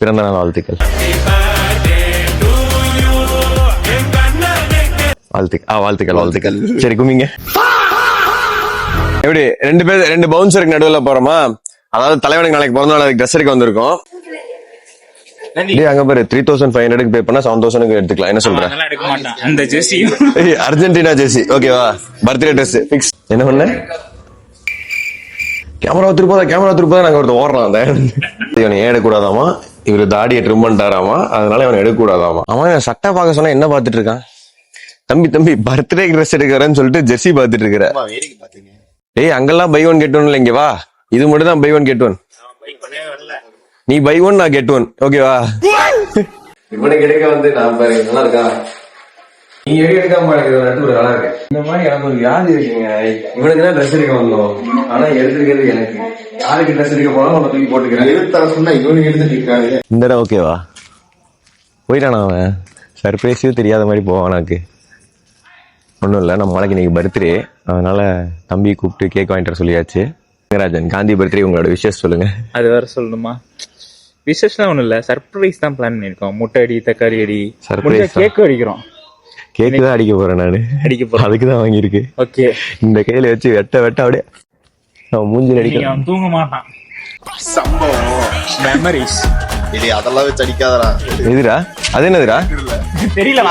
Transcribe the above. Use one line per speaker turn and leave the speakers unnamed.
பிறந்த நாள் வாழ்த்துக்கள். வாழ்த்துக்கள். சரி குமிங்க. எப்படி ரெண்டு பவுன்சருக்கு நடுவுல போறோமா? அதாவது தலைவனுக்கு நாளைக்கு பிறந்த நாள் ட்ரெஸ் எடுக்க வந்திருக்கோம். அங்க பாரு 3500 பே பண்ணா 7000 எடுத்துக்கலாம். என்ன சொல்ற? அர்ஜென்டினா ஜெர்சி ஓகேவா? Birthday dress fix. என்ன பண்ண? கேமரா திருப்பாதான் நாங்க ஒருத்தர் ஓடுறான். இவனை எடுக்கூடாதாமா, இவரு தாடியை ட்ரிம் பண்ணிட்டாராமா, அதனால இவனை எடுக்கக்கூடாதாமா. அவன் சட்டை பார்க்க சொன்னா என்ன பாத்துட்டு இருக்கான்? தம்பி பர்த்டே ட்ரெஸ் எடுக்கிறேன்னு சொல்லிட்டு ஜெர்சி பாத்துட்டு இருக்கிற. ஏய் அங்கெல்லாம் பை ஒன் கெட் ஒன் இல்ல, இங்க வா. இது மட்டும் தான் பை ஒன் கெட் ஒன். நீ பை ஒன் நான் கெட் ஒன் ஓகேவா? இவனுக்கு எடுக்க வந்து நான் பாரு நல்லா இருக்கா? நீ எடுக்காம நல்லா இருக்கு. இந்த மாதிரி எனக்கு ஒரு வியாதி இருக்குங்க. இவனுக்கு தான் ட்ரெஸ் எடுக்க வந்தோம், ஆனா எடுத்துக்கிறது எனக்கு. யாருக்கு ட்ரெஸ் எடுக்க போனாலும் உன்னை தூக்கி போட்டுக்கிறேன். சொன்னா இவனுக்கு எடுத்துட்டு இருக்காரு. இந்த இடம் ஓகேவா? போயிட்டானா அவன்? சர்ப்ரைஸும் தெரியாத மாதிரி போவானாக்கு. ஒன்றும் இல்லை, நம்ம நாளைக்கு இன்னைக்கு பர்த்டே, அதனால தம்பி கூப்பிட்டு கேக் வாங்கிட்டு சொல்லியாச்சு. ராஜன் காந்தி பர்த்டே, உங்களோட விஷஸ் சொல்லுங்க. அது வேற சொல்லணுமா? விஷஸ்லாம் ஒன்றும் இல்லை, சர்ப்ரைஸ் தான் பிளான் பண்ணியிருக்கோம். முட்டை அடி, தக்காளி அடி, சர்ப்ரைஸ். கேக் அடிக்கிறோம். கேக்கு தான் அடிக்க போறேன் நானு. அதுக்கு தான் வாங்கியிருக்கு. ஓகே, இந்த கையில வச்சு வெட்ட அப்படியே அவன் மூஞ்சில் அடிக்க. தூங்க மாட்டான். சம்பவம் மெமரிஸ். அதெல்லாம் வச்சு அடிக்காதடா. எதுடா? அது என்னதுடா தெரியல.